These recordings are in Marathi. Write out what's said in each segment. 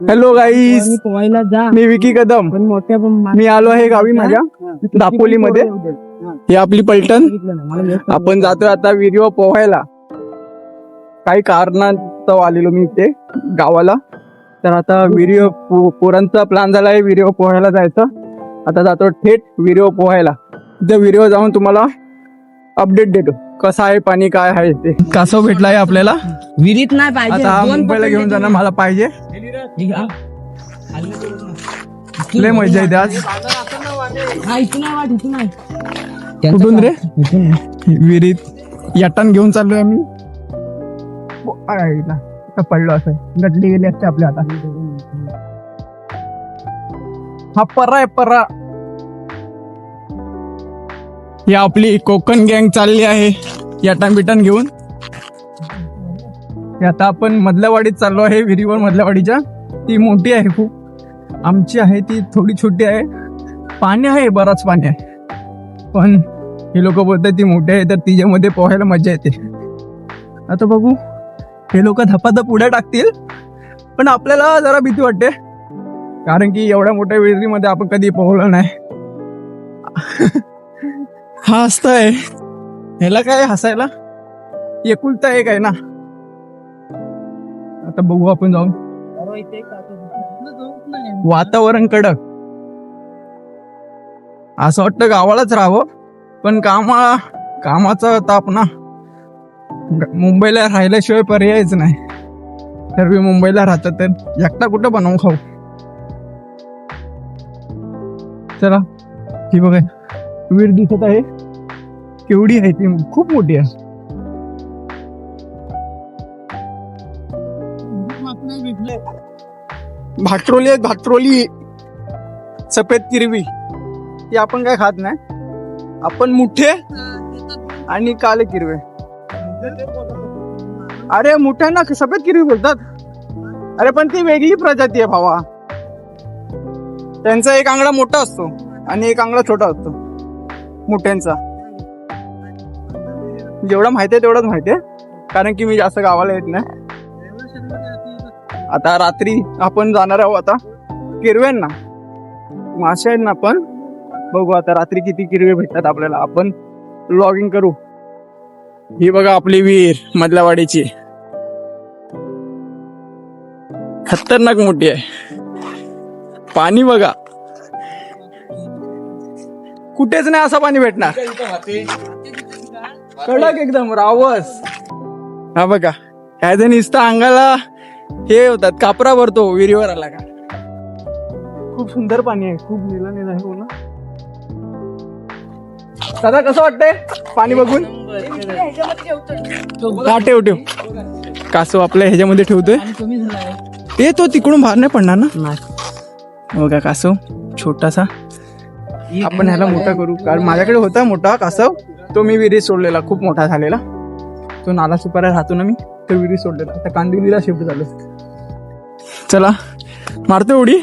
हॅलो गाईज, पोहायला जा मी विकी कदम. पण मोठ्या मी आलो आहे गावी माझ्या दापोलीमध्ये. ही आपली पलटण. आपण जातोय आता विहिरीवर पोहायला. काही कारणास्तव आलेलो मी इथे गावाला. तर आता विहिरीवर पोरांचा प्लॅन झाला आहे विहिरीवर पोहायला जायचं. आता जातो थेट विहिरीवर पोहायला. त्या विहिरीवर जाऊन तुम्हाला अपडेट देतो कसं आहे पाणी, काय आहे ते. कासव भेटला आहे आपल्याला विहिरीत नाही पाहिजे. आता. मुंबईला घेऊन जाणार मला पाहिजे. लय मजा येते आज. कुठून रे? विहिरीत यटान घेऊन चाललोय आम्ही. पडलो असं गटली गेली असते आपल्या आता. हा पर्रा आहे पर्रा. ही आपली कोकण गँग चालली आहे यटान बिटान घेऊन. आता आपण मधल्यावाडीत चाललो आहे विहिरीवर. मधल्यावाडीच्या ती मोठी आहे खूप. आमची आहे ती थोडी छोटी आहे. पाणी आहे, बराच पाणी आहे, पण हे लोक बोलतात ती मोठी आहे तर तिच्यामध्ये पोहायला मजा येते. आता बघू, हे लोक धपाधप उड्या टाकतील पण आपल्याला जरा भीती वाटते, कारण की एवढ्या मोठ्या विहिरीमध्ये आपण कधी पोहलो नाही. हा हसतंय, ह्याला काय हसायला, एकुलता एक आहे ना. आता बघू आपण जाऊन. वातावरण कडक, असं वाटतं गावालाच राहावं, पण कामाचा ताप ना. मुंबईला राहिल्याशिवाय पर्यायच नाही. तर मी मुंबईला राहतो तर एकटा कुठं बनवून खाऊ. चला, ही बघा विहीर दिसत आहे, केवढी आहे ती, खूप मोठी आहे. भाट्रोली आहेत, भाट्रोली सफेद किरवी. ती आपण काय खात नाही, आपण मुठे आणि काले किरवे. अरे मुठ्यांना सफेद किरवी बोलतात. अरे पण ती वेगळी प्रजाती आहे भावा. त्यांचा एक आंगडा मोठा असतो आणि एक आंगडा छोटा असतो मुठ्यांचा. जेवढं माहिती आहे तेवढंच माहिती आहे, कारण की मी जास्त गावाला येत नाही. आता रात्री आपण जाणार आहोत आता किरव्यांना. मासे आहेत ना, आपण बघू आता रात्री किती किरवे भेटतात आपल्याला. आपण व्लॉगिंग करू. ही बघा आपली विहीर मधल्यावाडीची, खतरनाक मोठी आहे. पाणी बघा, कुठेच नाही असं पाणी भेटणार. कडक एकदम रावस. हा बघा, काय जण नुसतं अंगाला हे होतात, कापरा भरतो विहिरीवर आला का. खूप सुंदर पाणी आहे, खूप नीला नीला आहे. बोला दादा, कसं वाटतंय पाणी बघून? हा ठेव ठेव. कासव आपल्या ह्याच्यामध्ये ठेवतोय. ते तो तिकडून बाहेर नाही पडणार ना. बघा कासव छोटासा. आपण ह्याला मोठा करू, कारण माझ्याकडे होता मोठा कासव, तो मी विहिरीत सोडलेला, खूप मोठा झालेला. तो नाला सुपारा राहतो ना मी, तो विहिरीत सोडलेला. आता कांदिवलीला शिफ्ट झालो. चला मारतो उडी.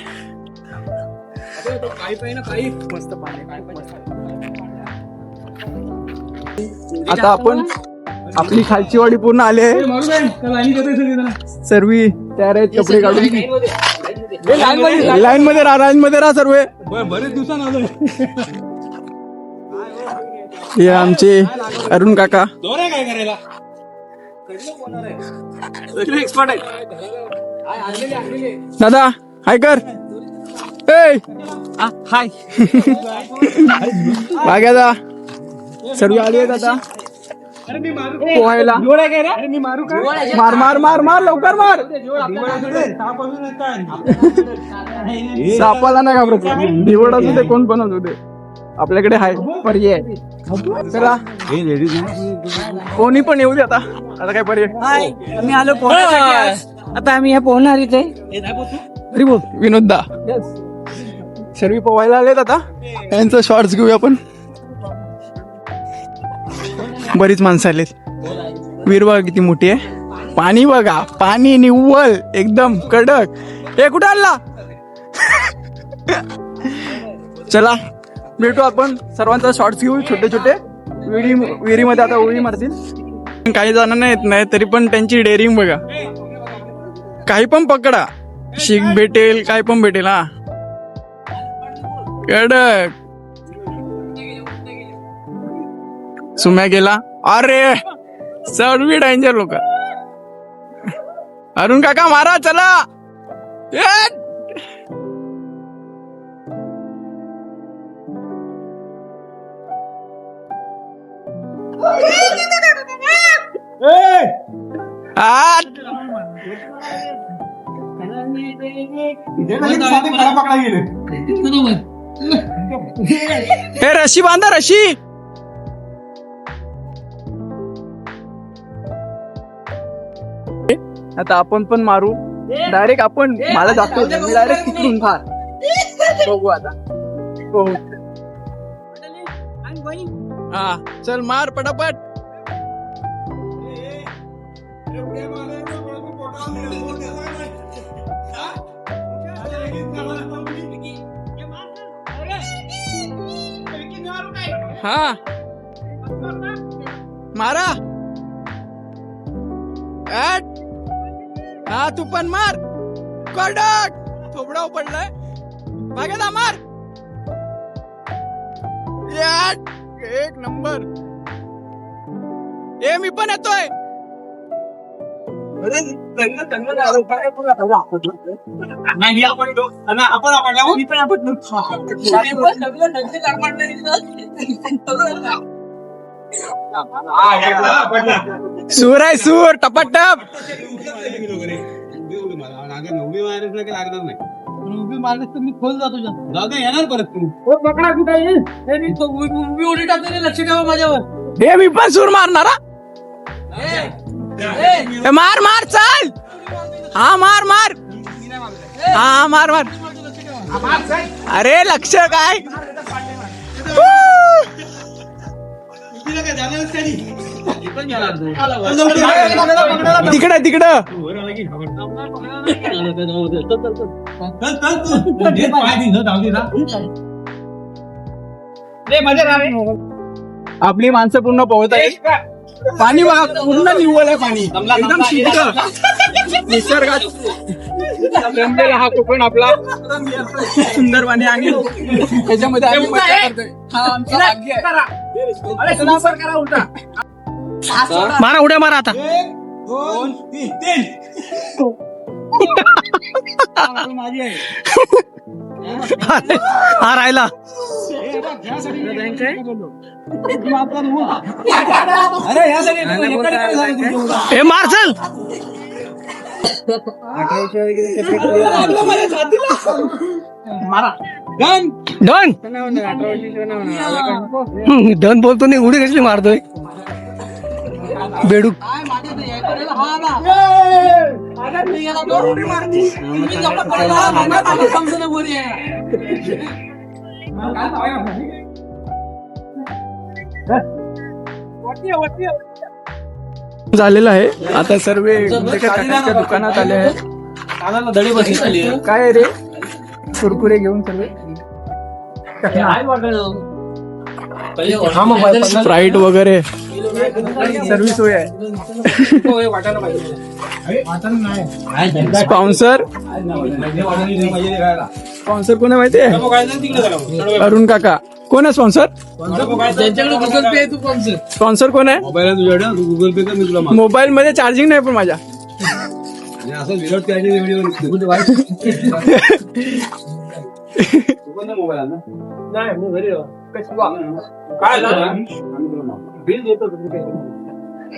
मस्त पाणी. आता आपण आपली खालची वाडी पूर्ण आली आहे. सर्व तयार आहेत, कपडे काढून लाईन मध्ये राहा सर्व. बरेच दिवसांनी आलोय. हे आमचे अरुण काका. दादा हाय कर. हाय बाग्यादा सर्व आली आहेत आता पोहायला. मार मार मार मार लवकर मार. सापाला नाही घाबरत, भिवड असू दे, कोण पण असू दे, आपल्याकडे हाय पर्याय. चला कोणी पण येऊ दे. आता काय पर्याय. आम्ही आलो पोहण्यासाठी. आता आम्ही हे पोहणार इथे. विनोददा सर्व पोहायला आलेत. आता यांचं शॉर्ट्स घेऊया आपण. बरीच माणसं आलेत. विहीर बघा किती मोठी आहे. पाणी बघा, पाणी निव्वळ एकदम कडक. हे कुठं आणला? चला भेटू आपण. सर्वांचा शॉर्ट्स घेऊ छोटे छोटे. विहिरीमध्ये आता उडी मारतील. काही जणांना येत नाही तरी पण त्यांची डेअरिंग बघा. काही पण पकडा, शीख भेटेल, काय पण भेटेल. हा कडक. सुम्या गेला. अरे सर्व डेंजर लोक. अरुण काका मारा चला. हे रशी बांधा रशी. आता आपण पण मारू डायरेक्ट. आपण मला जातो मी डायरेक्ट तिकडून फार बघू आता. हो हा चल मार पटापट. हा मारा. हा तू पण मार. कडक थोबडा पडलाय. बघा मार. एक नंबर. ए मी पण येतोय. सूर आहे सूर टपटप. उभी मारलीस तर मी खोल जातो. जाऊ येणार परत तू. पकडा कुठे उडी टाकते. लक्ष ठेवा माझ्यावर. हे मी पण सूर मारणार. मार मार चाल. हा मार मार. हा मार मार. अरे लक्ष काय. तिकडं तिकडं. आपली माणसं पूर्ण पोहत आहेत. पाणी पूर्ण निव्वळ आहे. पाणी एकदम शुद्ध निसर्गात रमलेला हा कोकण आपला. सुंदर पाणी आणि त्याच्यामध्ये आम्ही मजा करतोय. हा आमचं भाग्य आहे. करा उलटा. मारा उड्या मारा आता. 2 3 माझी आहे. हा राहिला. हे मार चल. डन डन बोलतो नाही. उडी कशी मारतोय बेडूक. झालेलं आहे. आता सर्व काकांच्या दुकानात आले आहेत. काय रे कुरकुरे घेऊन सर्व. स्प्राईट वगैरे सर्व सोय आहे. स्पॉन्सर स्पॉन्सर कोण आहे माहितीये. अरुण काका. कोण आहे स्पॉन्सर. ज्यांच्याकडे गुगल पे आहे तू स्पॉन्सर. स्पॉन्सर कोण आहे. मोबाईल तुझ्याकडे गुगल पे कर मी तुला मोबाईल मध्ये चार्जिंग नाही पण माझ्या. असं विरोध करायचे व्हिडिओ मोबाईल ना. नाही मी घरी काय झालं बिल देतो.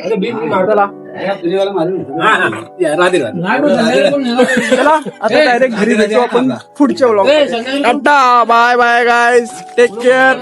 अरे बिल मारताला चला आता डायरेक्ट घरी भेटू आपण पुढच्या vlog. Tata bye bye guys. Take care.